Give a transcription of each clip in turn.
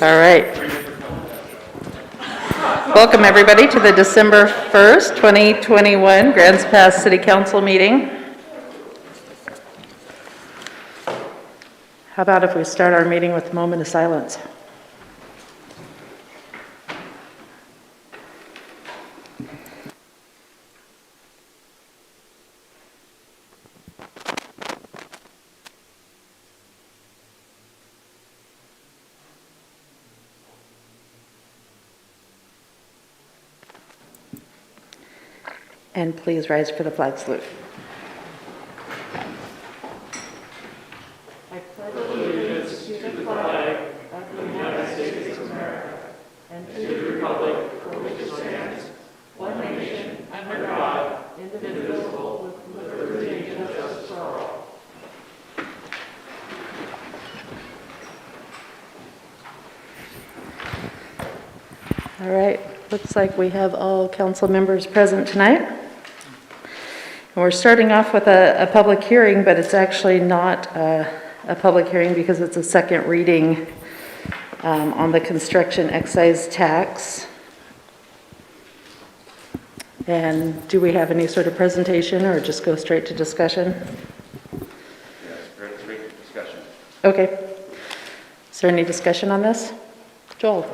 All right. Welcome everybody to the December 1st, 2021 Grants Pass City Council meeting. How about if we start our meeting with a moment of silence? And please rise for the flag salute. I pledge allegiance to the flag of the United States of America and to the republic for which it stands, one nation, under God, indivisible, with liberty and justice for all. All right, looks like we have all council members present tonight. And we're starting off with a public hearing, but it's actually not a public hearing because it's a second reading on the construction excise tax. And do we have any sort of presentation or just go straight to discussion? Yes, straight to discussion. Okay. Is there any discussion on this? Joel?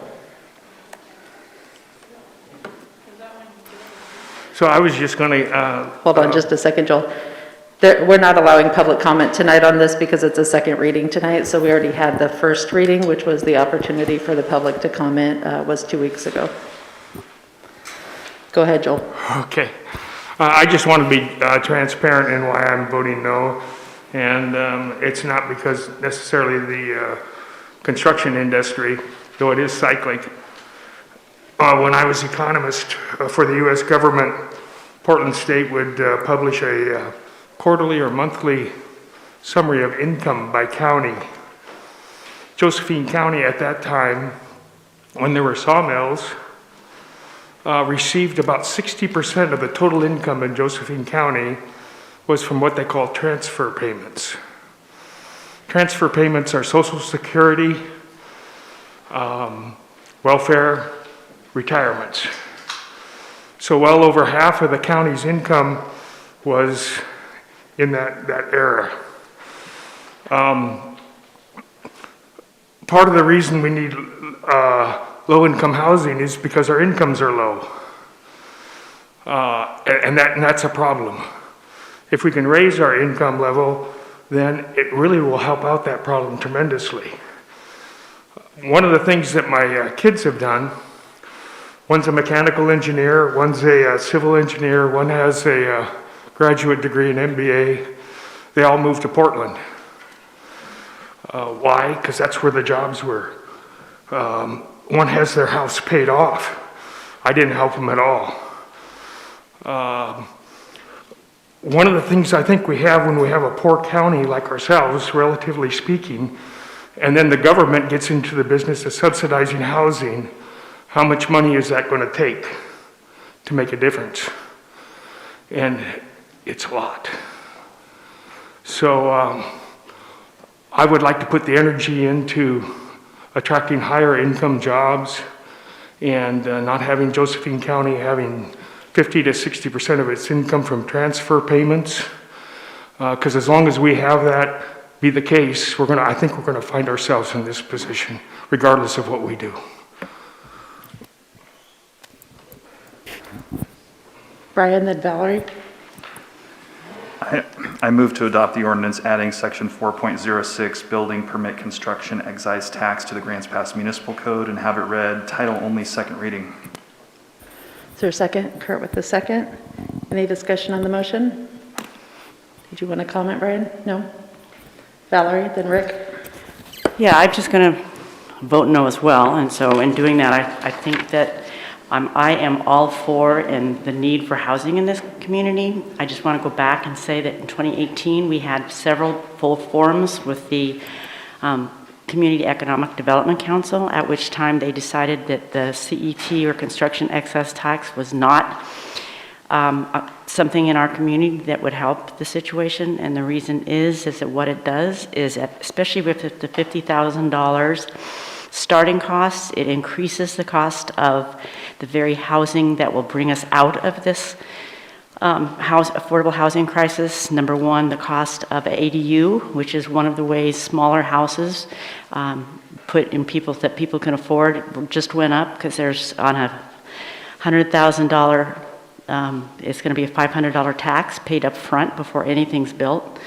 So I was just going to... Hold on just a second, Joel. We're not allowing public comment tonight on this because it's a second reading tonight. So we already had the first reading, which was the opportunity for the public to comment, was 2 weeks ago. Go ahead, Joel. Okay. I just want to be transparent in why I'm voting no. And it's not because necessarily the construction industry, though it is cyclic. When I was economist for the U.S. government, Portland State would publish a quarterly or monthly summary of income by county. Josephine County at that time, when there were sawmills, received about 60% of the total income in Josephine County was from what they call transfer payments. Transfer payments are Social Security, welfare, retirements. So well over half of the county's income was in that era. Part of the reason we need low-income housing is because our incomes are low. And that's a problem. If we can raise our income level, then it really will help out that problem tremendously. One of the things that my kids have done, one's a mechanical engineer, one's a civil engineer, one has a graduate degree in MBA. They all moved to Portland. Why? Because that's where the jobs were. One has their house paid off. I didn't help them at all. One of the things I think we have when we have a poor county like ourselves, relatively speaking, and then the government gets into the business of subsidizing housing, how much money is that going to take to make a difference? And it's a lot. So I would like to put the energy into attracting higher income jobs and not having Josephine County having 50 to 60% of its income from transfer payments. Because as long as we have that be the case, I think we're going to find ourselves in this position, regardless of what we do. Brian, then Valerie. I move to adopt the ordinance adding section 4.06 building permit construction excise tax to the Grants Pass Municipal Code and have it read title only, second reading. Is there a second? Kurt with the second. Any discussion on the motion? Did you want to comment, Brian? No? Valerie, then Rick. Yeah, I'm just going to vote no as well. And so in doing that, I think that I am all for and the need for housing in this community. I just want to go back and say that in 2018, we had several full forums with the Community Economic Development Council, at which time they decided that the CET or construction excess tax was not something in our community that would help the situation. And the reason is that what it does is, especially with the $50,000 starting costs. It increases the cost of the very housing that will bring us out of this affordable housing crisis. Number one, the cost of ADU, which is one of the ways smaller houses put in people that people can afford, just went up because there's on a $100,000, it's going to be a $500 tax paid up front before anything's built.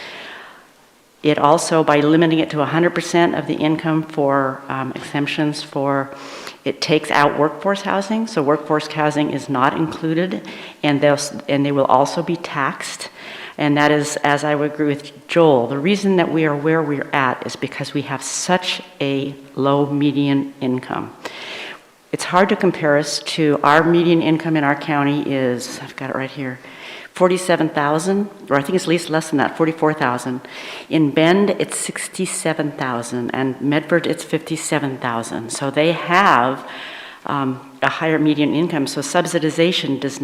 It also, by limiting it to 100% of the income for exemptions for, it takes out workforce housing. So workforce housing is not included, and they will also be taxed. And that is, as I would agree with Joel, the reason that we are where we're at is because we have such a low median income. It's hard to compare us to our median income in our county is, I've got it right here, 47,000, or I think it's at least less than that, 44,000. In Bend, it's 67,000, and Medford, it's 57,000. So they have a higher median income, so subsidization is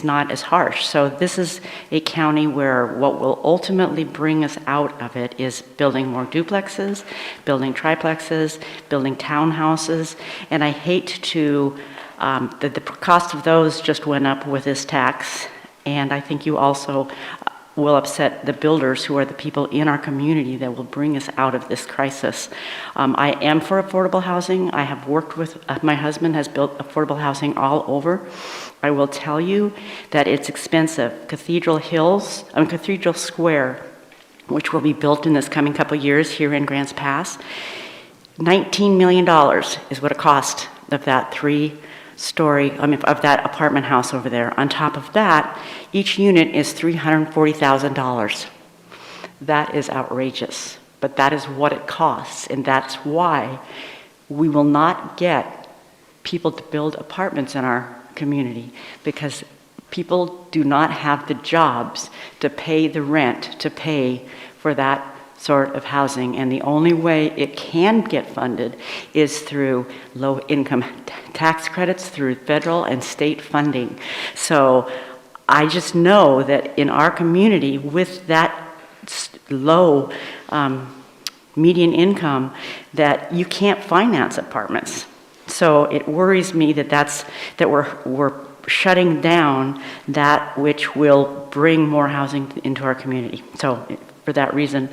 not as harsh. So this is a county where what will ultimately bring us out of it is building more duplexes, building triplexes, building townhouses, and I hate to, the cost of those just went up with this tax. And I think you also will upset the builders who are the people in our community that will bring us out of this crisis. I am for affordable housing. I have worked with, my husband has built affordable housing all over. I will tell you that it's expensive. Cathedral Square, which will be built in this coming couple years here in Grants Pass, $19 million is what it cost of that of that apartment house over there. On top of that, each unit is $340,000. That is outrageous, but that is what it costs, and that's why we will not get people to build apartments in our community, because people do not have the jobs to pay the rent, to pay for that sort of housing, and the only way it can get funded is through low income tax credits, through federal and state funding. So I just know that in our community, with that low median income, that you can't finance apartments. So it worries me that we're shutting down that which will bring more housing into our community. So for that reason,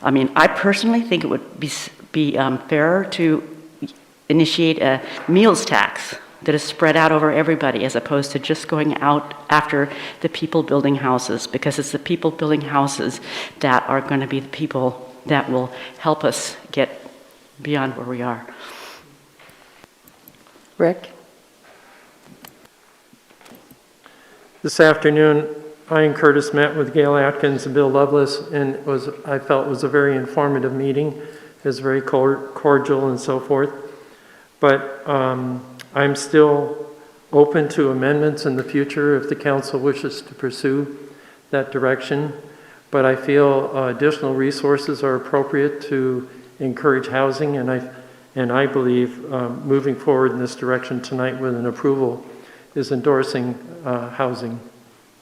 I mean, I personally think it would be fairer to initiate a meals tax that is spread out over everybody, as opposed to just going out after the people building houses, because it's the people building houses that are going to be the people that will help us get beyond where we are. Rick? This afternoon, I and Curtis met with Gail Atkins and Bill Lovelace, and I felt it was a very informative meeting. It was very cordial and so forth. But I'm still open to amendments in the future if the council wishes to pursue that direction. But I feel additional resources are appropriate to encourage housing, and I believe moving forward in this direction tonight with an approval is endorsing housing.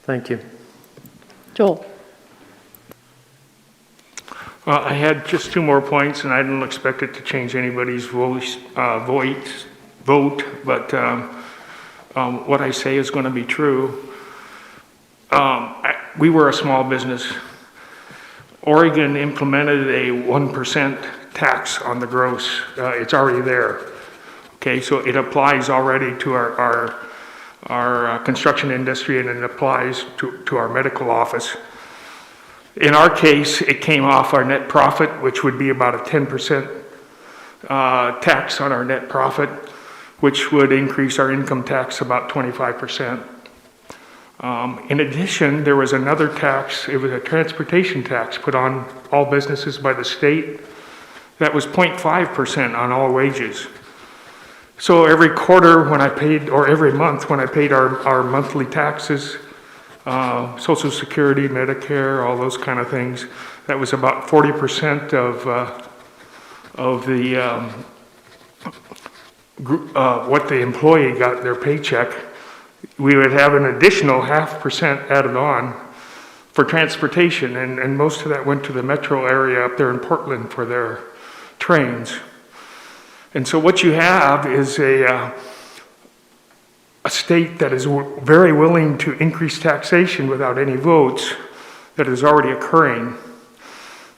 Thank you. Joel? I had just two more points, and I didn't expect it to change anybody's vote, but what I say is going to be true. We were a small business. Oregon implemented a 1% tax on the gross. It's already there. Okay, so it applies already to our construction industry, and it applies to our medical office. In our case, it came off our net profit, which would be about a 10% tax on our net profit, which would increase our income tax about 25%. In addition, there was another tax. It was a transportation tax put on all businesses by the state. That was 0.5% on all wages. So every quarter when I paid, or every month when I paid our monthly taxes, Social Security, Medicare, all those kind of things, that was about 40% of the what the employee got their paycheck. We would have an additional 0.5% added on for transportation, and most of that went to the metro area up there in Portland for their trains. And so what you have is a state that is very willing to increase taxation without any votes that is already occurring.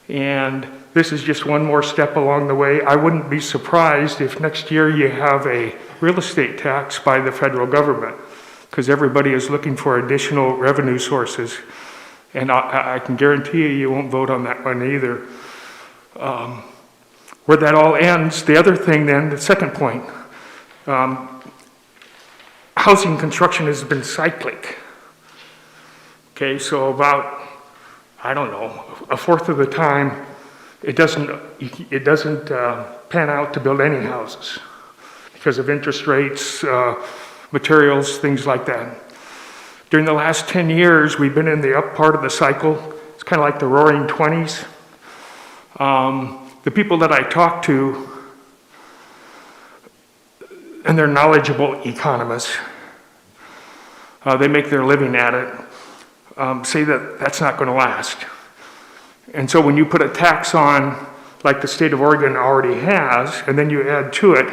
And this is just one more step along the way. I wouldn't be surprised if next year you have a real estate tax by the federal government, because everybody is looking for additional revenue sources. And I can guarantee you won't vote on that one either. Where that all ends, the other thing then, the second point, housing construction has been cyclic. Okay, so about, I don't know, a fourth of the time, it doesn't pan out to build any houses because of interest rates, materials, things like that. During the last 10 years, we've been in the up part of the cycle. It's kind of like the roaring 20s. The people that I talk to, and they're knowledgeable economists, they make their living at it, say that that's not going to last. And so when you put a tax on, like the state of Oregon already has, and then you add to it,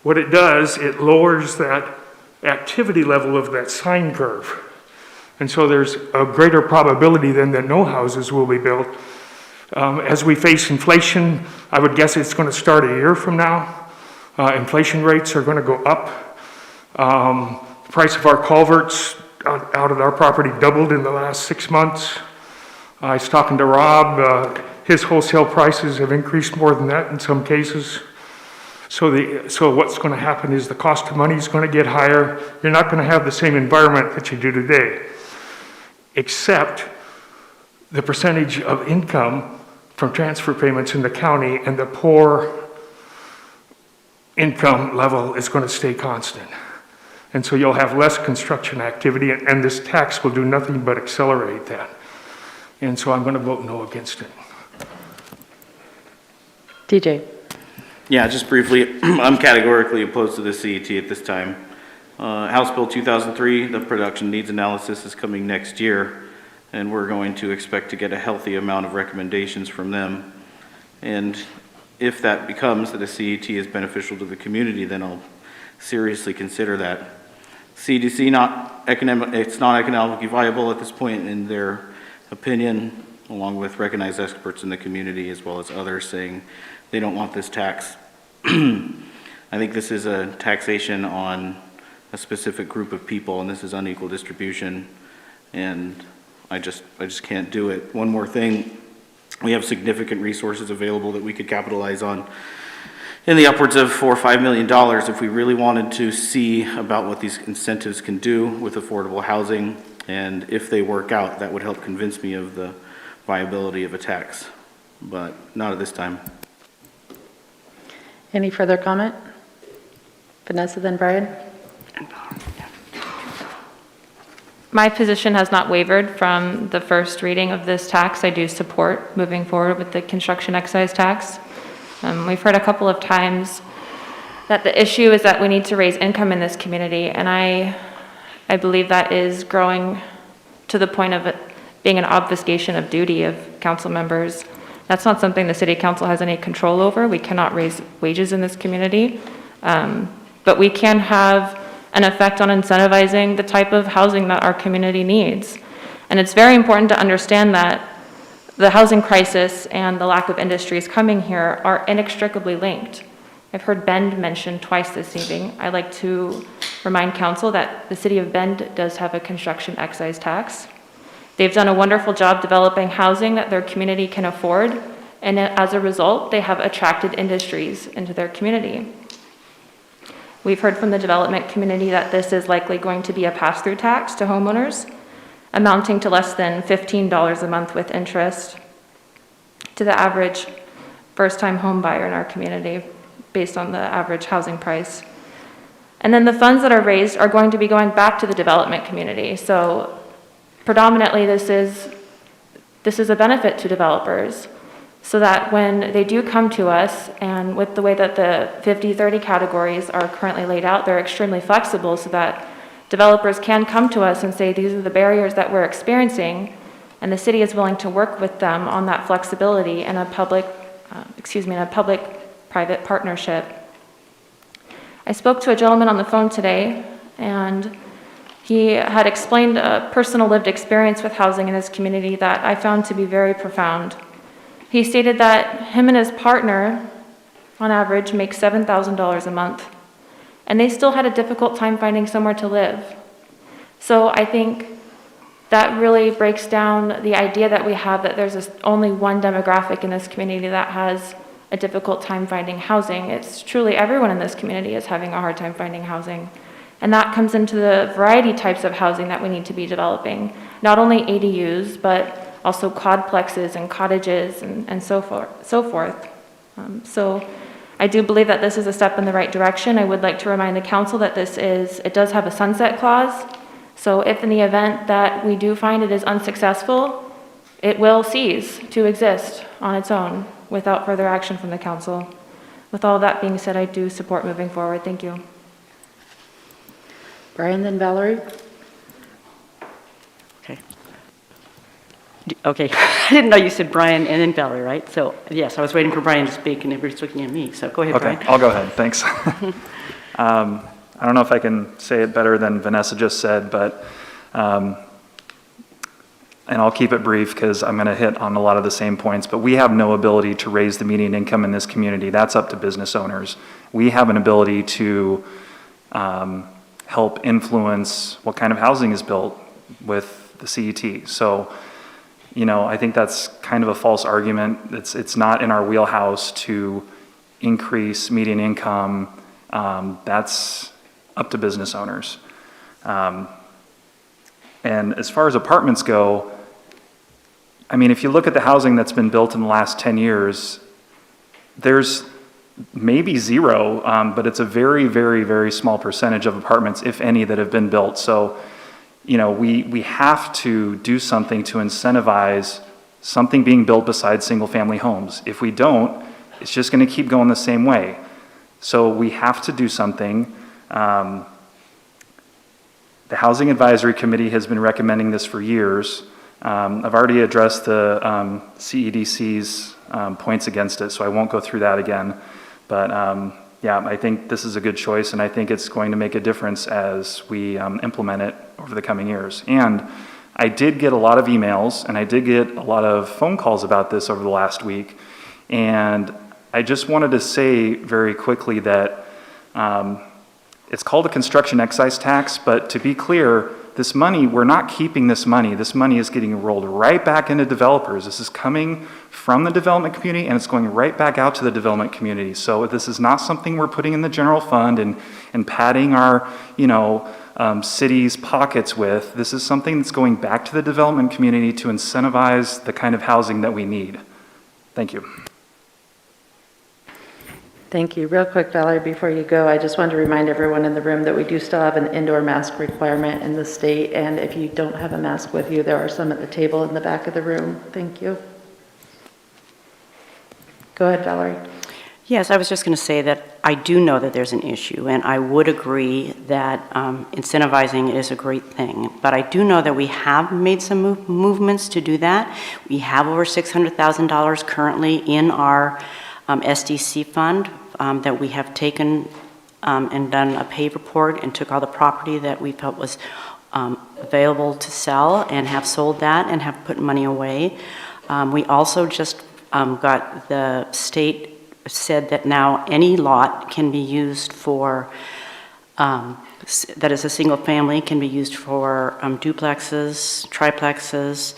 what it does, it lowers that activity level of that sine curve. And so there's a greater probability then that no houses will be built. As we face inflation, I would guess it's going to start a year from now. Inflation rates are going to go up. The price of our culverts out at our property doubled in the last 6 months. I was talking to Rob. His wholesale prices have increased more than that in some cases. So what's going to happen is the cost of money is going to get higher. You're not going to have the same environment that you do today, except the percentage of income from transfer payments in the county and the poor income level is going to stay constant. And so you'll have less construction activity, and this tax will do nothing but accelerate that. And so I'm going to vote no against it. DJ. Yeah, just briefly, I'm categorically opposed to the CET at this time. House Bill 2003, the production needs analysis is coming next year, and we're going to expect to get a healthy amount of recommendations from them. And if that becomes that a CET is beneficial to the community, then I'll seriously consider that. CDC, it's not economically viable at this point in their opinion, along with recognized experts in the community as well as others saying they don't want this tax. I think this is a taxation on a specific group of people, and this is unequal distribution, and I just can't do it. One more thing, we have significant resources available that we could capitalize on in the upwards of $4 or $5 million if we really wanted to see about what these incentives can do with affordable housing, and if they work out, that would help convince me of the viability of a tax, but not at this time. Any further comment? Vanessa, then Brian? My position has not wavered from the first reading of this tax. I do support moving forward with the construction excise tax. We've heard a couple of times that the issue is that we need to raise income in this community, and I believe that is growing to the point of it being an obfuscation of duty of council members. That's not something the city council has any control over. We cannot raise wages in this community, but we can have an effect on incentivizing the type of housing that our community needs. And it's very important to understand that the housing crisis and the lack of industries coming here are inextricably linked. I've heard Bend mentioned twice this evening. I'd like to remind council that the city of Bend does have a construction excise tax. They've done a wonderful job developing housing that their community can afford, and as a result, they have attracted industries into their community. We've heard from the development community that this is likely going to be a pass-through tax to homeowners, amounting to less than $15 a month with interest to the average first-time home buyer in our community based on the average housing price. And then the funds that are raised are going to be going back to the development community. So predominantly this is a benefit to developers, so that when they do come to us, and with the way that the 50-30 categories are currently laid out, they're extremely flexible so that developers can come to us and say, these are the barriers that we're experiencing, and the city is willing to work with them on that flexibility in a public-private partnership I spoke to a gentleman on the phone today, and he had explained a personal lived experience with housing in his community that I found to be very profound. He stated that him and his partner, on average, make $7,000 a month, and they still had a difficult time finding somewhere to live. So I think that really breaks down the idea that we have that there's only one demographic in this community that has a difficult time finding housing. It's truly everyone in this community is having a hard time finding housing. And that comes into the variety types of housing that we need to be developing. Not only ADUs, but also quadplexes and cottages and so forth. So I do believe that this is a step in the right direction. I would like to remind the council that it does have a sunset clause. So if in the event that we do find it is unsuccessful, it will cease to exist on its own without further action from the council. With all that being said, I do support moving forward. Thank you. Brian, then Valerie? Okay. Okay, I didn't know you said Brian and then Valerie, right? So, yes, I was waiting for Brian to speak, and everybody's looking at me, so go ahead, Okay, Brian. I'll go ahead, thanks. I don't know if I can say it better than Vanessa just said, but, and I'll keep it brief because I'm going to hit on a lot of the same points, but we have no ability to raise the median income in this community. That's up to business owners. We have an ability to help influence what kind of housing is built with the CET. So, you know, I think that's kind of a false argument. It's not in our wheelhouse to increase median income. That's up to business owners. And as far as apartments go, I mean, if you look at the housing that's been built in the last 10 years, there's maybe zero, but it's a very, very, very small percentage of apartments, if any, that have been built. So, you know, we have to do something to incentivize something being built besides single-family homes. If we don't, it's just going to keep going the same way. So we have to do something. The Housing Advisory Committee has been recommending this for years. I've already addressed the CEDC's points against it, so I won't go through that again. But yeah, I think this is a good choice, and I think it's going to make a difference as we implement it over the coming years. And I did get a lot of emails, and I did get a lot of phone calls about this over the last week. And I just wanted to say very quickly that it's called a construction excise tax, but to be clear, this money, we're not keeping this money. This money is getting rolled right back into developers. This is coming from the development community, and it's going right back out to the development community. So this is not something we're putting in the general fund and padding our, you know, city's pockets with. This is something that's going back to the development community to incentivize the kind of housing that we need. Thank you. Thank you. Real quick, Valerie, before you go, I just wanted to remind everyone in the room that we do still have an indoor mask requirement in the state, and if you don't have a mask with you, there are some at the table in the back of the room. Thank you. Go ahead, Valerie. Yes, I was just going to say that I do know that there's an issue, and I would agree that incentivizing is a great thing. But I do know that we have made some movements to do that. We have over $600,000 currently in our SDC fund that we have taken and done a pay report and took all the property that we felt was available to sell and have sold that and have put money away. We also just got the state said that now any lot can be used for, that is a single family, can be used for duplexes, triplexes.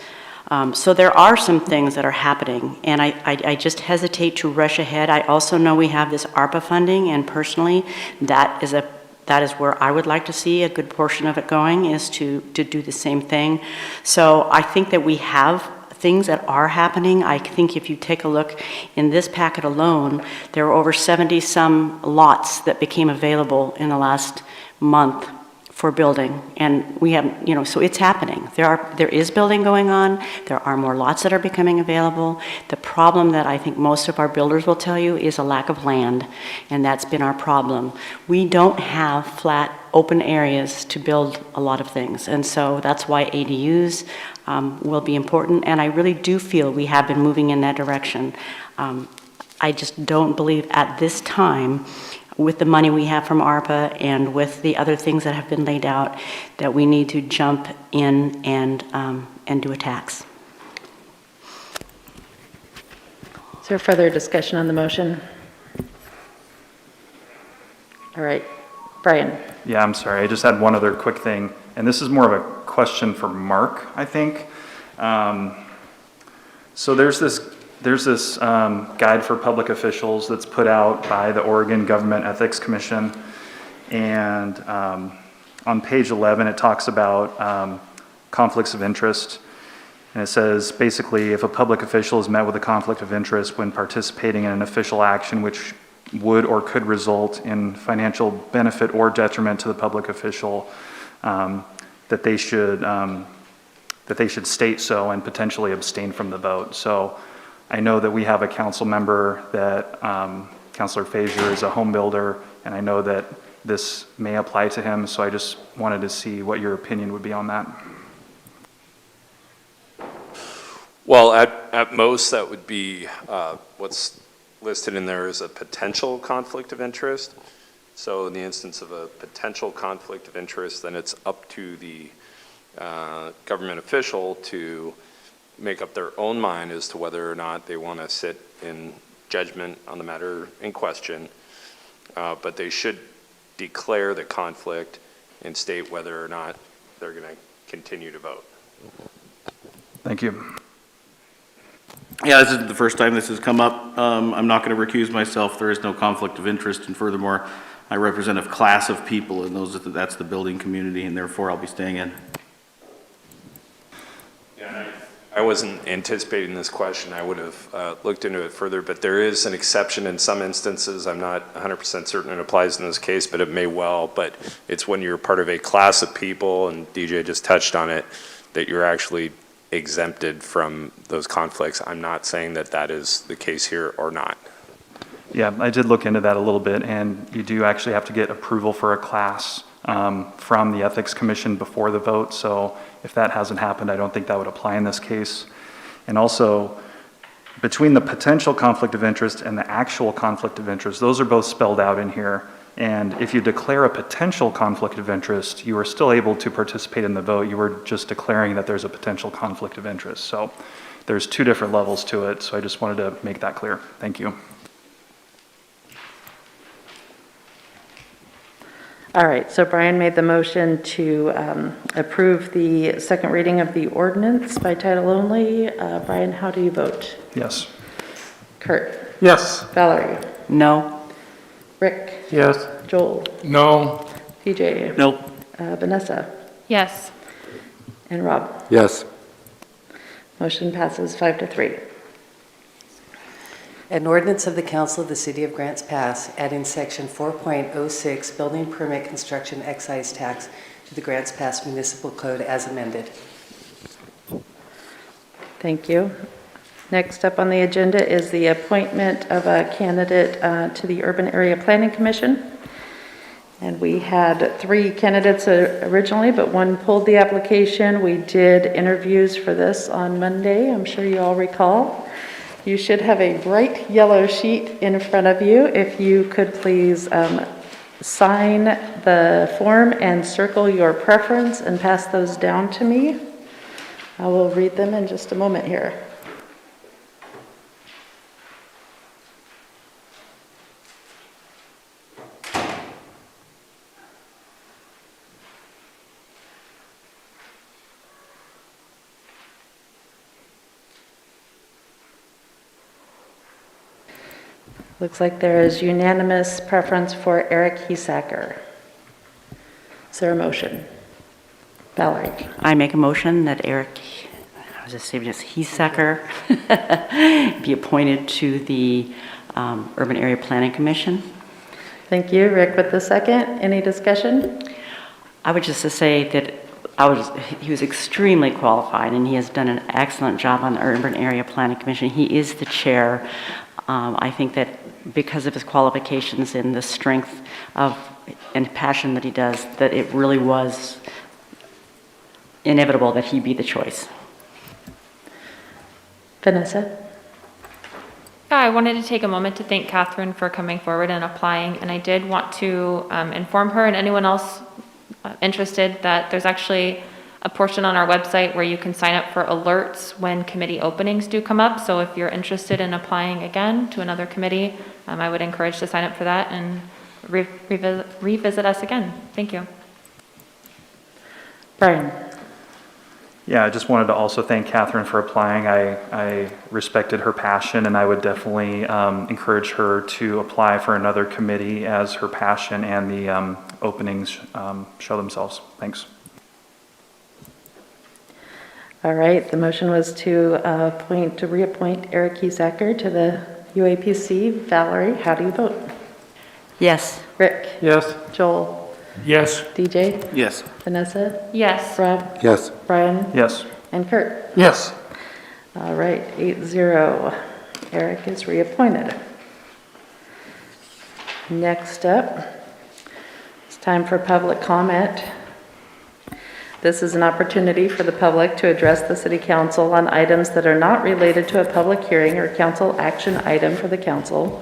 So there are some things that are happening, and I just hesitate to rush ahead. I also know we have this ARPA funding, and personally, that is where I would like to see a good portion of it going, is to do the same thing. So I think that we have things that are happening. I think if you take a look in this packet alone, there are over 70 some lots that became available in the last month for building, and we have, you know, so it's happening. There is building going on. There are more lots that are becoming available. The problem that I think most of our builders will tell you is a lack of land, and that's been our problem. We don't have flat, open areas to build a lot of things, and so that's why ADUs will be important, and I really do feel we have been moving in that direction. I just don't believe at this time with the money we have from ARPA and with the other things that have been laid out, that we need to jump in and do a tax. Is there further discussion on the motion? All right, Brian. Yeah, I'm sorry, I just had one other quick thing, and this is more of a question for Mark, I think. So there's this guide for public officials that's put out by the Oregon Government Ethics Commission, and on page 11 it talks about conflicts of interest, and it says basically if a public official is met with a conflict of interest when participating in an official action which would or could result in financial benefit or detriment to the public official, that they should state so and potentially abstain from the vote. So I know that we have a council member that Councilor Fazier is a home builder, and I know that this may apply to him, so I just wanted to see what your opinion would be on that. Well, at most, that would be what's listed in there is a potential conflict of interest. So in the instance of a potential conflict of interest, then it's up to the government official to make up their own mind as to whether or not they want to sit in judgment on the matter in question. But they should declare the conflict and state whether or not they're going to continue to vote. Thank you. Yeah, this isn't the first time this has come up. I'm not going to recuse myself. There is no conflict of interest, and furthermore, I represent a class of people, and that's the building community, and therefore I'll be staying in. Yeah, I wasn't anticipating this question. I would have looked into it further, but there is an exception in some instances. I'm not 100% certain it applies in this case, but it may well. But it's when you're part of a class of people, and DJ just touched on it, that you're actually exempted from those conflicts. I'm not saying that that is the case here or not. Yeah, I did look into that a little bit, and you do actually have to get approval for a class from the Ethics Commission before the vote, so if that hasn't happened, I don't think that would apply in this case. And also, between the potential conflict of interest and the actual conflict of interest, those are both spelled out in here, and if you declare a potential conflict of interest, you are still able to participate in the vote. You were just declaring that there's a potential conflict of interest. So there's two different levels to it, so I just wanted to make that clear. Thank you. All right, so Brian made the motion to approve the second reading of the ordinance by title only. Brian, how do you vote? Yes. Kurt? Yes. Valerie? No? Rick? Yes. Joel? No. PJ? Nope. Vanessa? Yes. And Rob? Yes. Motion passes 5-3. An ordinance of the Council of the City of Grants Pass adding section 4.06 Building Permit Construction Excise Tax to the Grants Pass Municipal Code as amended. Thank you. Next up on the agenda is the appointment of a candidate to the Urban Area Planning Commission. And we had 3 candidates originally, but one pulled the application. We did interviews for this on Monday, I'm sure you all recall. You should have a bright yellow sheet in front of you. If you could please sign the form and circle your preference and pass those down to me. I will read them in just a moment here. Looks like there is unanimous preference for Eric Hesacker. Is there a motion? Valerie? I make a motion that Eric, I was just saving this, Hesacker, be appointed to the Urban Area Planning Commission. Thank you. Rick with the second. Any discussion? I would just to say that he was extremely qualified, and he has done an excellent job on the Urban Area Planning Commission. He is the chair. I think that because of his qualifications and the strength of and passion that he does, that it really was inevitable that he be the choice. Vanessa? Yeah, I wanted to take a moment to thank Catherine for coming forward and applying, and I did want to inform her and anyone else interested that there's actually a portion on our website where you can sign up for alerts when committee openings do come up. So if you're interested in applying again to another committee, I would encourage to sign up for that and revisit us again. Thank you. Brian? Yeah, I just wanted to also thank Catherine for applying. I respected her passion, and I would definitely encourage her to apply for another committee as her passion and the openings show themselves. Thanks. All right, the motion was to reappoint Eric Usacker to the UAPC. Valerie, how do you vote? Yes. Rick? Yes. Joel? Yes. DJ? Yes. Vanessa? Yes. Rob? Yes. Brian? Yes. And Kurt? Yes. All right, 8-0. Eric is reappointed. Next up, it's time for public comment. This is an opportunity for the public to address the City Council on items that are not related to a public hearing or council action item for the council.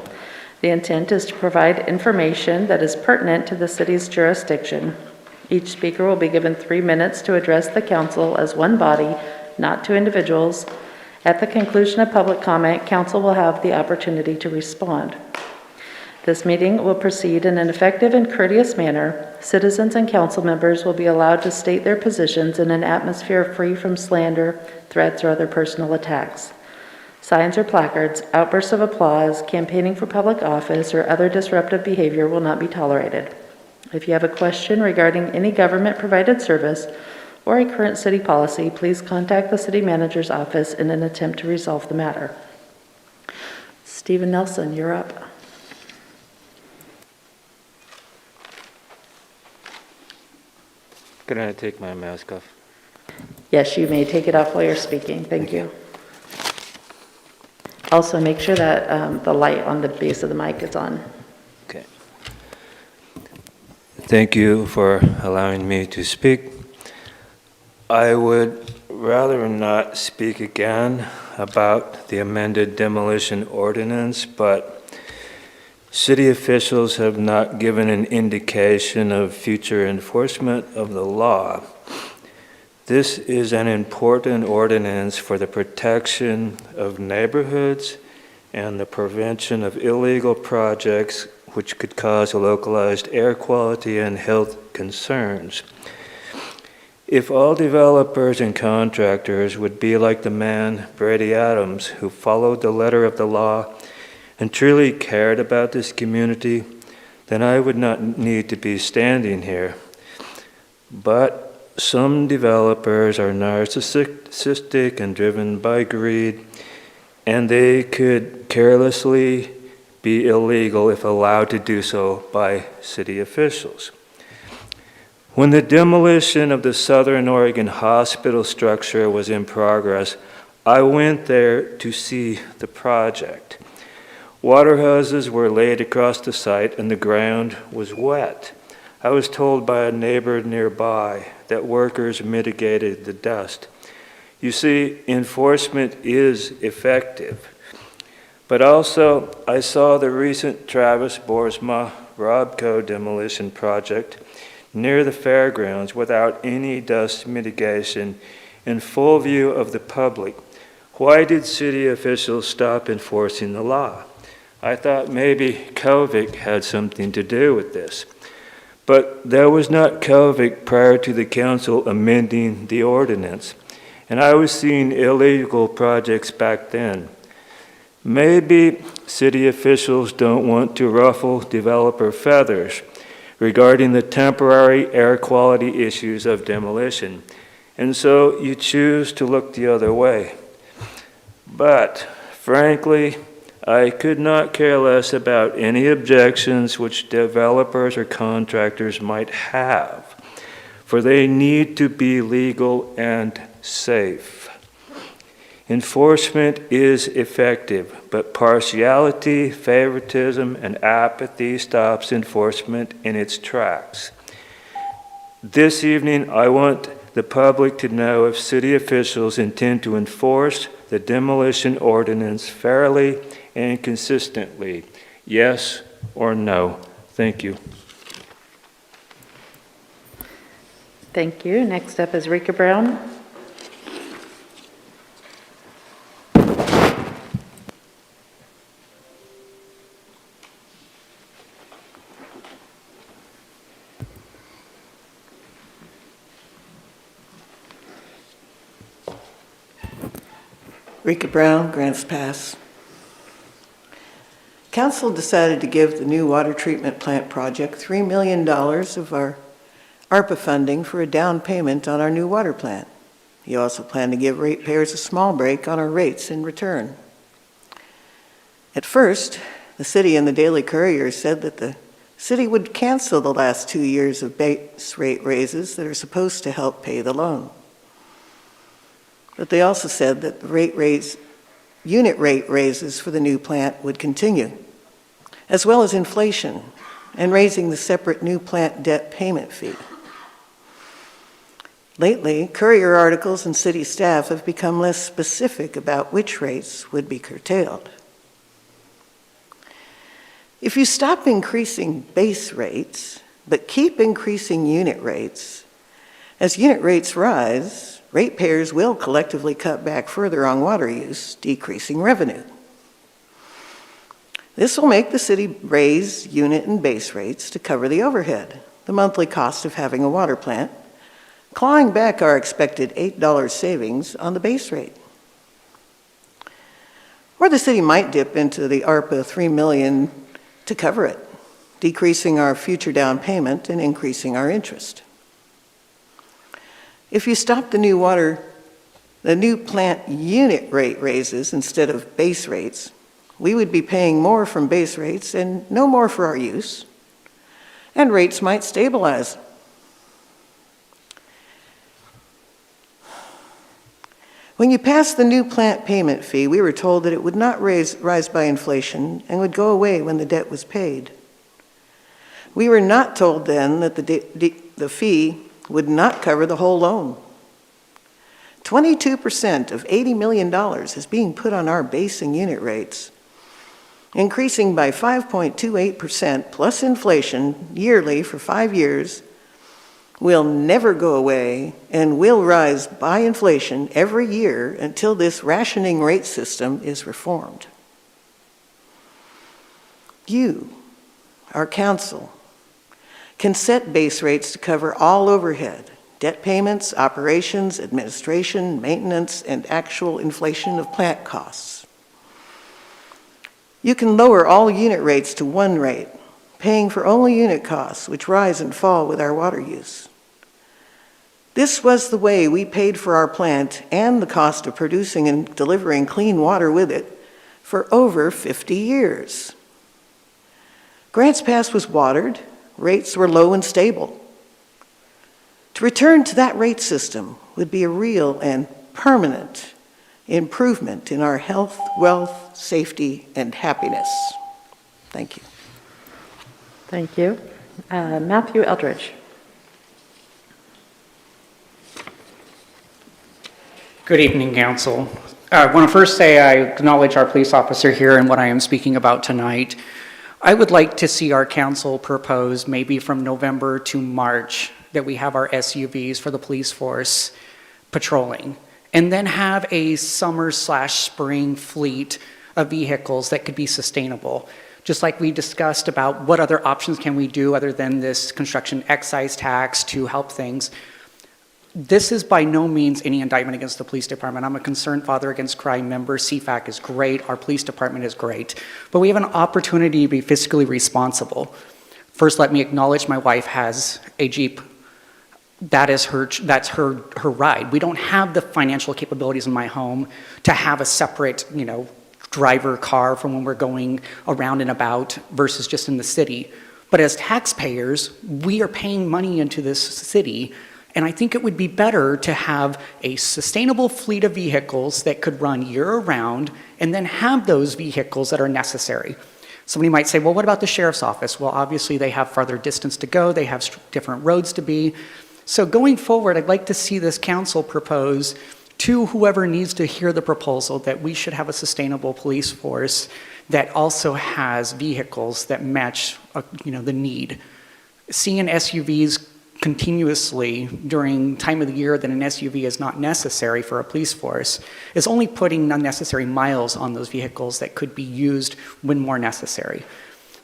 The intent is to provide information that is pertinent to the city's jurisdiction. Each speaker will be given 3 minutes to address the council as one body, not two individuals. At the conclusion of public comment, council will have the opportunity to respond. This meeting will proceed in an effective and courteous manner. Citizens and council members will be allowed to state their positions in an atmosphere free from slander, threats, or other personal attacks. Signs or placards, outbursts of applause, campaigning for public office, or other disruptive behavior will not be tolerated. If you have a question regarding any government-provided service or a current city policy, please contact the city manager's office in an attempt to resolve the matter. Stephen Nelson, you're up. Can I take my mask off? Yes, you may take it off while you're speaking. Thank you. Also, make sure that the light on the base of the mic is on. Okay. Thank you for allowing me to speak. I would rather not speak again about the amended demolition ordinance, but city officials have not given an indication of future enforcement of the law. This is an important ordinance for the protection of neighborhoods and the prevention of illegal projects which could cause localized air quality and health concerns. If all developers and contractors would be like the man, Brady Adams, who followed the letter of the law and truly cared about this community, then I would not need to be standing here. But some developers are narcissistic and driven by greed, and they could carelessly be illegal if allowed to do so by city officials. When the demolition of the Southern Oregon hospital structure was in progress, I went there to see the project. Water hoses were laid across the site and the ground was wet. I was told by a neighbor nearby that workers mitigated the dust. You see, enforcement is effective. But also, I saw the recent Travis Boersma Robco demolition project near the fairgrounds without any dust mitigation in full view of the public. Why did city officials stop enforcing the law? I thought maybe COVID had something to do with this. But there was not COVID prior to the council amending the ordinance, and I was seeing illegal projects back then. Maybe city officials don't want to ruffle developer feathers regarding the temporary air quality issues of demolition, and so you choose to look the other way. But frankly, I could not care less about any objections which developers or contractors might have, for they need to be legal and safe. Enforcement is effective, but partiality, favoritism, and apathy stops enforcement in its tracks. This evening, I want the public to know if city officials intend to enforce the demolition ordinance fairly and consistently? Yes or no? Thank you. Thank you. Next up is Rika Brown. Rika Brown, Grants Pass. Council decided to give the new water treatment plant project $3 million of our ARPA funding for a down payment on our new water plant. You also plan to give ratepayers a small break on our rates in return. At first, the city and the Daily Courier said that the city would cancel the last 2 years of base rate raises that are supposed to help pay the loan. But they also said that the unit rate raises for the new plant would continue, as well as inflation and raising the separate new plant debt payment fee. Lately, Courier articles and city staff have become less specific about which rates would be curtailed. If you stop increasing base rates, but keep increasing unit rates, as unit rates rise, ratepayers will collectively cut back further on water use, decreasing revenue. This will make the city raise unit and base rates to cover the overhead, the monthly cost of having a water plant, clawing back our expected $8 savings on the base rate. Or the city might dip into the ARPA $3 million to cover it, decreasing our future down payment and increasing our interest. If you stop the new plant unit rate raises instead of base rates, we would be paying more from base rates and no more for our use, and rates might stabilize. When you passed the new plant payment fee, we were told that it would not rise by inflation and would go away when the debt was paid. We were not told then that the fee would not cover the whole loan. 22% of $80 million is being put on our base and unit rates, increasing by 5.28% plus inflation yearly for 5 years, will never go away and will rise by inflation every year until this rationing rate system is reformed. You, our council, can set base rates to cover all overhead, debt payments, operations, administration, maintenance, and actual inflation of plant costs. You can lower all unit rates to one rate, paying for only unit costs, which rise and fall with our water use. This was the way we paid for our plant and the cost of producing and delivering clean water with it for over 50 years. Grants Pass was watered, rates were low and stable. To return to that rate system would be a real and permanent improvement in our health, wealth, safety, and happiness. Thank you. Thank you. Matthew Eldridge. Good evening, Council. I want to first say I acknowledge our police officer here and what I am speaking about tonight. I would like to see our council propose maybe from November to March that we have our SUVs for the police force patrolling, and then have a summer/spring fleet of vehicles that could be sustainable. Just like we discussed about what other options can we do other than this construction excise tax to help things. This is by no means any indictment against the police department. I'm a concerned father against crime member. CFAC is great. Our police department is great. But we have an opportunity to be fiscally responsible. First, let me acknowledge my wife has a Jeep. That's her ride. We don't have the financial capabilities in my home to have a separate, driver car from when we're going around and about versus just in the city. But as taxpayers, we are paying money into this city. And I think it would be better to have a sustainable fleet of vehicles that could run year-round and then have those vehicles that are necessary. Somebody might say, well, what about the sheriff's office? Well, obviously they have farther distance to go. They have different roads to be. So going forward, I'd like to see this council propose to whoever needs to hear the proposal that we should have a sustainable police force that also has vehicles that match, the need. Seeing SUVs continuously during time of the year that an SUV is not necessary for a police force is only putting unnecessary miles on those vehicles that could be used when more necessary.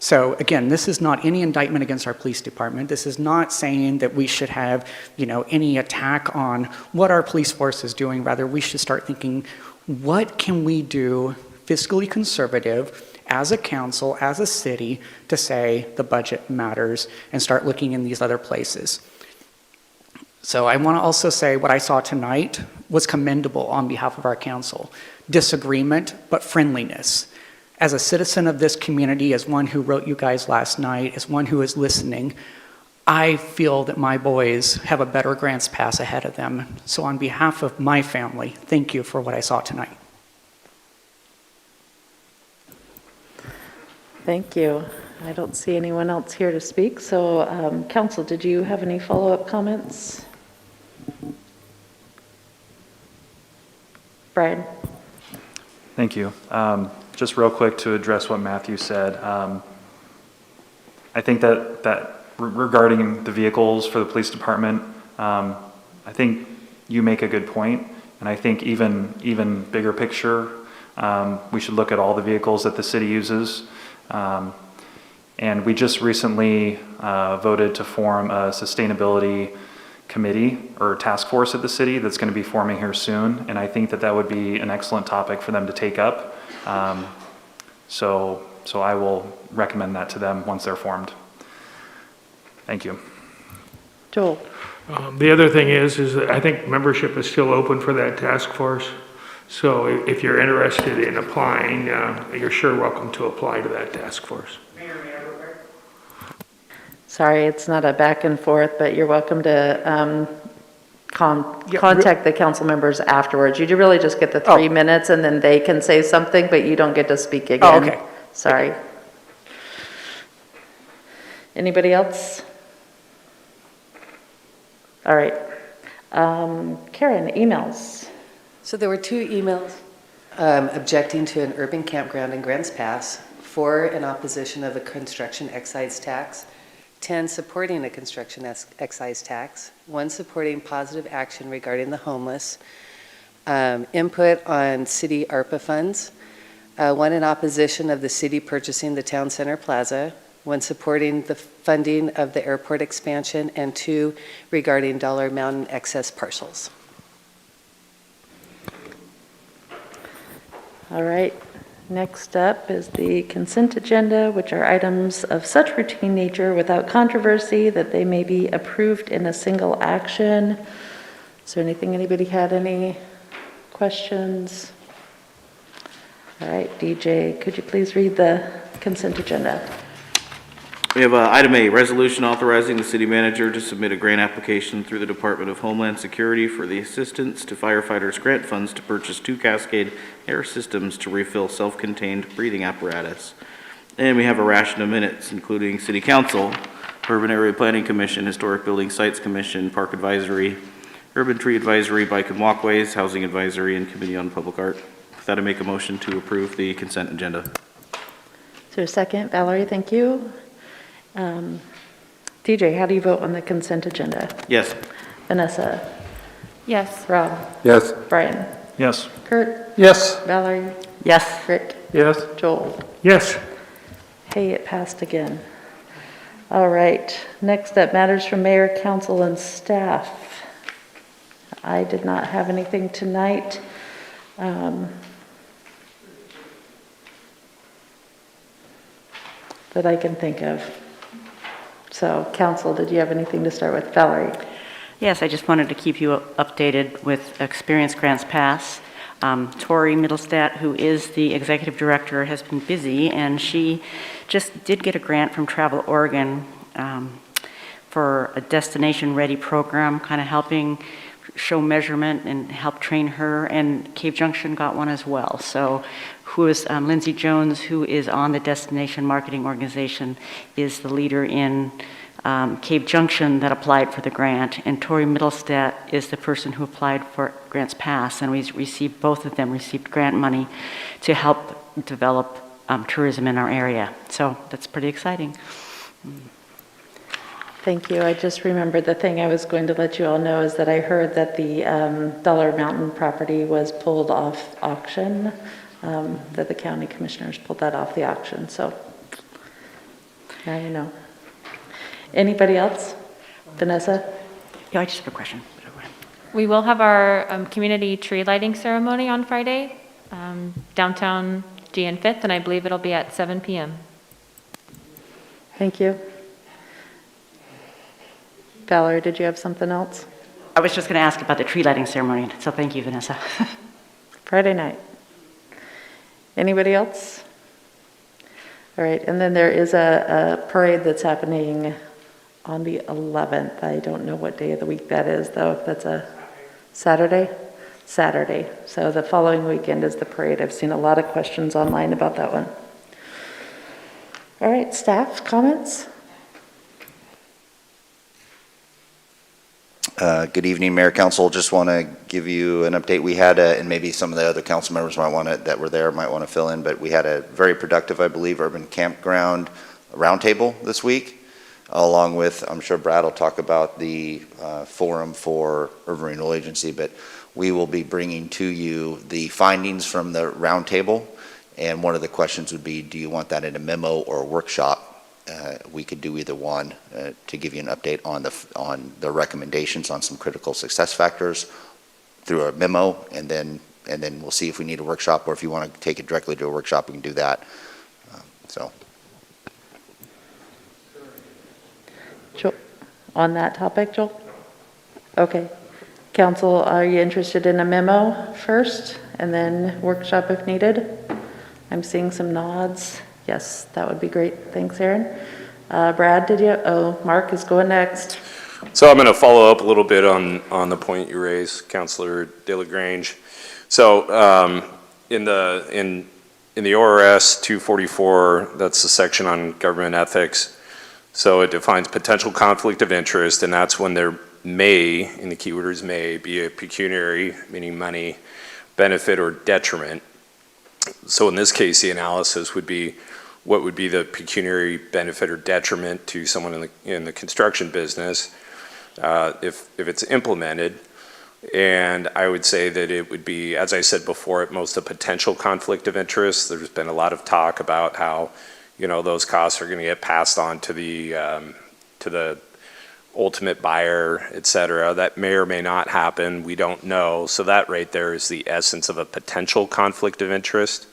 So again, this is not any indictment against our police department. This is not saying that we should have, any attack on what our police force is doing. Rather, we should start thinking, what can we do fiscally conservative as a council, as a city, to say the budget matters and start looking in these other places. So I want to also say what I saw tonight was commendable on behalf of our council. Disagreement, but friendliness. As a citizen of this community, as one who wrote you guys last night, as one who is listening, I feel that my boys have a better Grants Pass ahead of them. So on behalf of my family, thank you for what I saw tonight. Thank you. I don't see anyone else here to speak, so council, did you have any follow-up comments? Brian? Thank you. Just real quick to address what Matthew said. I think that regarding the vehicles for the police department, I think you make a good point, and I think even bigger picture, we should look at all the vehicles that the city uses. And we just recently voted to form a sustainability committee or task force at the city that's going to be forming here soon, and I think that would be an excellent topic for them to take up. So I will recommend that to them once they're formed. Thank you. Joel? The other thing is that I think membership is still open for that task force. So if you're interested in applying, you're sure welcome to apply to that task force. Sorry, it's not a back and forth, but you're welcome to contact the council members afterwards. You do really just get the 3 minutes and then they can say something, but you don't get to speak again. Oh, okay. Sorry. Anybody else? All right. Karen, emails. So there were 2 emails objecting to an urban campground in Grants Pass, 4 in opposition of a construction excise tax, 10 supporting a construction excise tax, 1 supporting positive action regarding the homeless, input on city ARPA funds, 1 in opposition of the city purchasing the town center plaza, 1 supporting the funding of the airport expansion, and 2 regarding Dollar Mountain excess parcels. All right. Next up is the consent agenda, which are items of such routine nature without controversy that they may be approved in a single action. Is there anything anybody had any questions? All right, DJ, could you please read the consent agenda? We have item A, resolution authorizing the city manager to submit a grant application through the Department of Homeland Security for the assistance to firefighters grant funds to purchase 2 Cascade air systems to refill self-contained breathing apparatus. And we have a ration of minutes, including City Council, Urban Area Planning Commission, Historic Building Sites Commission, Park Advisory, Urban Tree Advisory, Bike and Walkways, Housing Advisory, and Committee on Public Art. With that, I make a motion to approve the consent agenda. Is there a second? Valerie, thank you. DJ, how do you vote on the consent agenda? Yes. Vanessa? Yes. Rob? Yes. Brian? Yes. Kurt? Yes. Valerie? Yes. Rick? Yes. Joel? Yes. Hey, it passed again. All right, next up, matters from mayor, council, and staff. I did not have anything tonight. That I can think of. So, council, did you have anything to start with? Valerie? Yes, I just wanted to keep you updated with Experience Grants Pass. Tori Middlestat, who is the executive director, has been busy, and she just did get a grant from Travel Oregon for a destination-ready program, kind of helping show measurement and help train her, and Cave Junction got one as well. So, who is Lindsay Jones, who is on the Destination Marketing Organization, is the leader in Cave Junction that applied for the grant, and Torrey Middlestat is the person who applied for Grants Pass, and we received, both of them received grant money to help develop tourism in our area. So that's pretty exciting. Thank you. I just remembered the thing I was going to let you all know is that I heard that the Dollar Mountain property was pulled off auction, that the county commissioners pulled that off the auction. So now you know. Anybody else? Vanessa? Yeah, I just have a question. We will have our community tree lighting ceremony on Friday, downtown G and 5th, and I believe it'll be at 7 p.m. Thank you. Valerie, did you have something else? I was just going to ask about the tree lighting ceremony, so thank you, Vanessa. Friday night. Anybody else? All right, and then there is a parade that's happening on the 11th. I don't know what day of the week that is, though. If that's a Saturday? Saturday. So the following weekend is the parade. I've seen a lot of questions online about that one. All right, staff comments? Good evening, Mayor, Council. Just want to give you an update. We had, and maybe some of the other council members might want to, that were there might want to fill in, but we had a very productive, I believe, urban campground roundtable this week, along with, I'm sure Brad will talk about the forum for Urban Renewal Agency, but we will be bringing to you the findings from the roundtable. And one of the questions would be, do you want that in a memo or a workshop? We could do either one to give you an update on the recommendations on some critical success factors through a memo, and then we'll see if we need a workshop, or if you want to take it directly to a workshop, we can do that. So. Joel, on that topic, Joel? Okay. Council, are you interested in a memo first and then workshop if needed? I'm seeing some nods. Yes, that would be great. Thanks, Aaron. Brad, did you? Oh, Mark is going next. So I'm going to follow up a little bit on the point you raised, Councilor De La Grange. So in the ORS 244, that's the section on government ethics. So it defines potential conflict of interest, and that's when there may, and the keyword is may, be a pecuniary, meaning money, benefit or detriment. So in this case, the analysis would be what would be the pecuniary benefit or detriment to someone in the construction business if it's implemented. And I would say that it would be, as I said before, at most a potential conflict of interest. There's been a lot of talk about how, those costs are going to get passed on to the ultimate buyer, et cetera. That may or may not happen. We don't know. So that right there is the essence of a potential conflict of interest.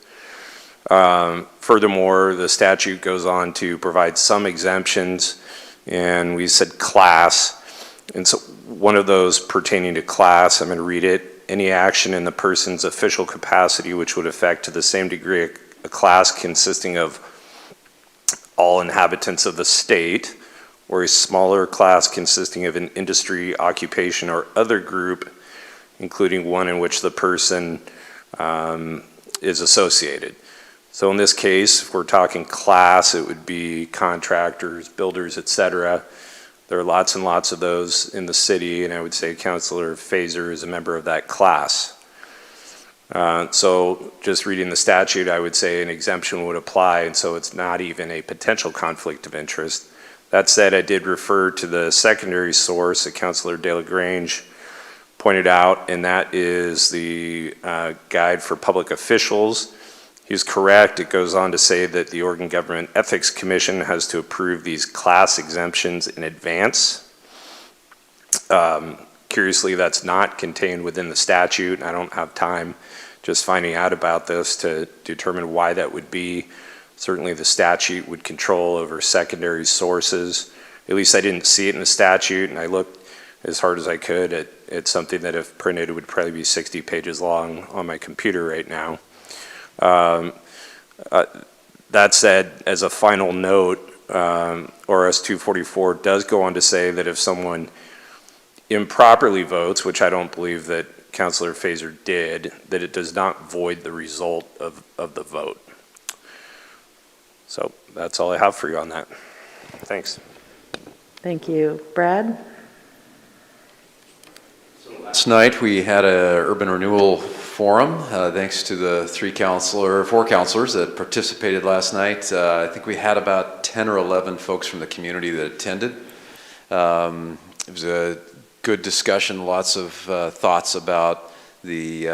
Furthermore, the statute goes on to provide some exemptions, and we said class. And so one of those pertaining to class, I'm going to read it. Any action in the person's official capacity which would affect to the same degree a class consisting of all inhabitants of the state, or a smaller class consisting of an industry, occupation, or other group, including one in which the person is associated. So in this case, if we're talking class, it would be contractors, builders, et cetera. There are lots and lots of those in the city, and I would say Councilor Fazer is a member of that class. So just reading the statute, I would say an exemption would apply, and so it's not even a potential conflict of interest. That said, I did refer to the secondary source that Councilor De La Grange pointed out, and that is the Guide for Public Officials. He was correct. It goes on to say that the Oregon Government Ethics Commission has to approve these class exemptions in advance. Curiously, that's not contained within the statute. I don't have time just finding out about this to determine why that would be. Certainly the statute would control over secondary sources. At least I didn't see it in the statute, and I looked as hard as I could at something that if printed would probably be 60 pages long on my computer right now. That said, as a final note, ORS 244 does go on to say that if someone improperly votes, which I don't believe that Councilor Fazer did, that it does not void the result of the vote. So that's all I have for you on that. Thanks. Thank you. Brad? Last night, we had a urban renewal forum, thanks to the four counselors that participated last night. I think we had about 10 or 11 folks from the community that attended. It was a good discussion, lots of thoughts about the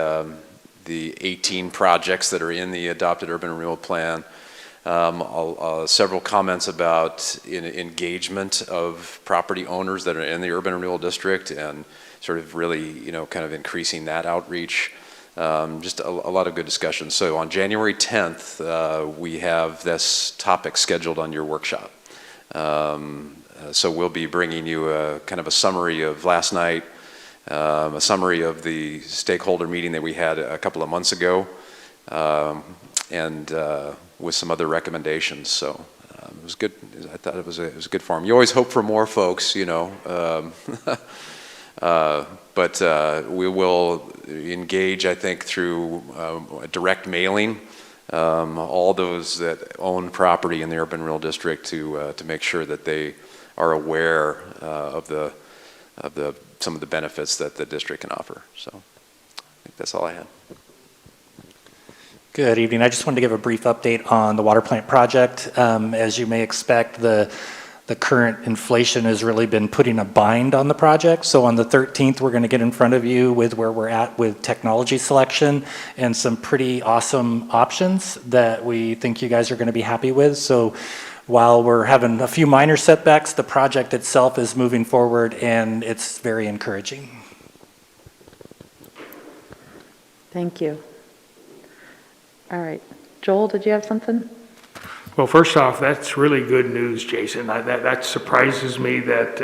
18 projects that are in the adopted urban renewal plan. Several comments about engagement of property owners that are in the urban renewal district and sort of really, kind of increasing that outreach. Just a lot of good discussion. So on January 10th, we have this topic scheduled on your workshop. So we'll be bringing you a kind of a summary of last night, a summary of the stakeholder meeting that we had a couple of months ago, and with some other recommendations. So it was good. I thought it was a good forum. You always hope for more folks, but we will engage, I think, through direct mailing all those that own property in the urban renewal district to make sure that they are aware of some of the benefits that the district can offer. So I think that's all I had. Good evening. I just wanted to give a brief update on the water plant project. As you may expect, the current inflation has really been putting a bind on the project. So on the 13th, we're going to get in front of you with where we're at with technology selection and some pretty awesome options that we think you guys are going to be happy with. So while we're having a few minor setbacks, the project itself is moving forward and it's very encouraging. Thank you. All right. Joel, did you have something? Well, first off, that's really good news, Jason. That surprises me that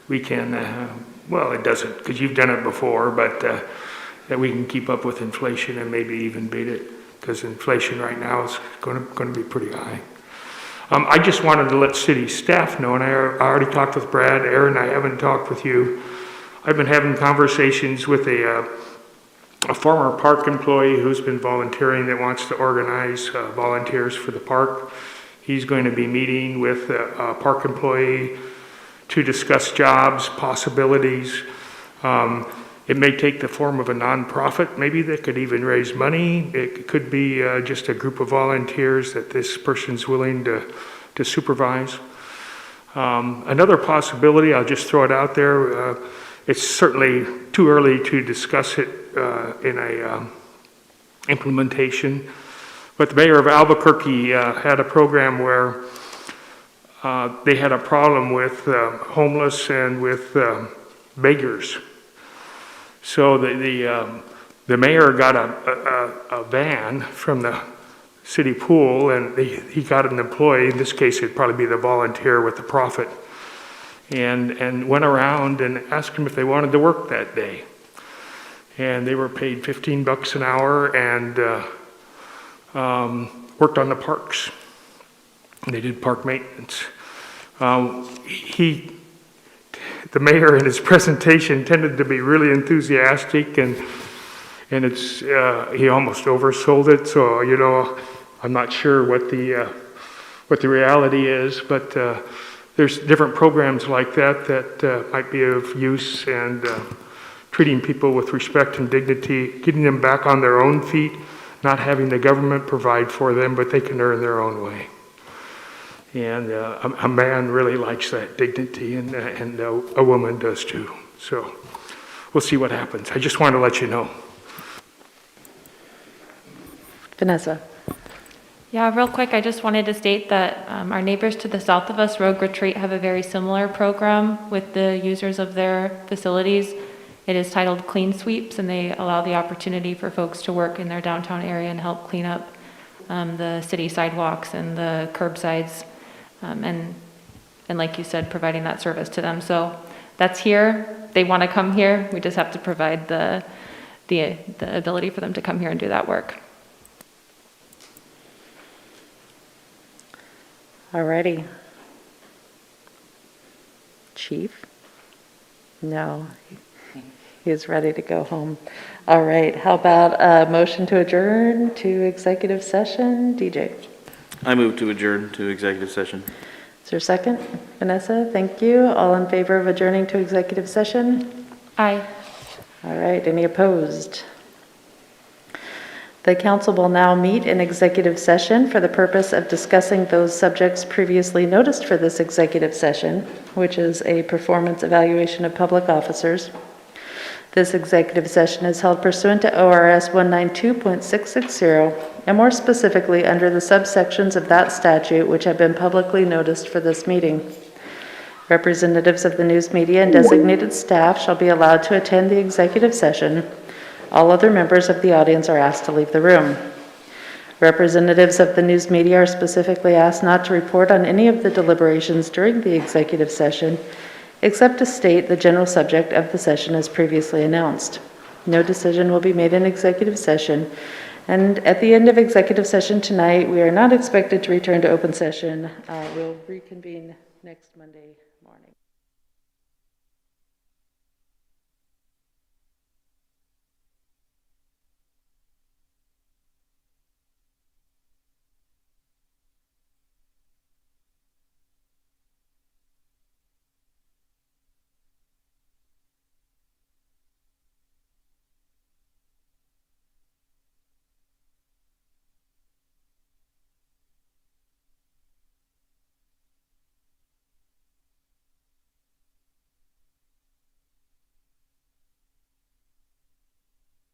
we can, well, it doesn't, because you've done it before, but that we can keep up with inflation and maybe even beat it, because inflation right now is going to be pretty high. I just wanted to let city staff know, and I already talked with Brad. Aaron, I haven't talked with you. I've been having conversations with a former park employee who's been volunteering that wants to organize volunteers for the park. He's going to be meeting with a park employee to discuss jobs, possibilities. It may take the form of a nonprofit. Maybe they could even raise money. It could be just a group of volunteers that this person's willing to supervise. Another possibility, I'll just throw it out there, it's certainly too early to discuss it in a implementation, but the mayor of Albuquerque had a program where they had a problem with homeless and with beggars. So the mayor got a van from the city pool, and he got an employee. In this case, it'd probably be the volunteer with the profit, and went around and asked them if they wanted to work that day. And they were paid $15 an hour and worked on the parks. And they did park maintenance. The mayor in his presentation tended to be really enthusiastic, and he almost oversold it. So I'm not sure what the reality is, but there's different programs like that might be of use, and treating people with respect and dignity, getting them back on their own feet, not having the government provide for them, but they can earn their own way. And a man really likes that dignity, and a woman does too. So we'll see what happens. I just wanted to let you know. Vanessa. Yeah, real quick, I just wanted to state that our neighbors to the south of us, Rogue Retreat, have a very similar program with the users of their facilities. It is titled Clean Sweeps, and they allow the opportunity for folks to work in their downtown area and help clean up the city sidewalks and the curbsides, and like you said, providing that service to them. So that's here. They want to come here. We just have to provide the ability for them to come here and do that work. Alrighty. Chief? No, he's ready to go home. All right, how about a motion to adjourn to executive session? DJ? I move to adjourn to executive session. Is there a second? Vanessa, thank you. All in favor of adjourning to executive session? Aye. All right, any opposed? The council will now meet in executive session for the purpose of discussing those subjects previously noticed for this executive session, which is a performance evaluation of public officers. This executive session is held pursuant to ORS 192.660, and more specifically under the subsections of that statute which have been publicly noticed for this meeting. Representatives of the news media and designated staff shall be allowed to attend the executive session. All other members of the audience are asked to leave the room. Representatives of the news media are specifically asked not to report on any of the deliberations during the executive session, except to state the general subject of the session as previously announced. No decision will be made in executive session, and at the end of executive session tonight, we are not expected to return to open session. We'll reconvene next Monday.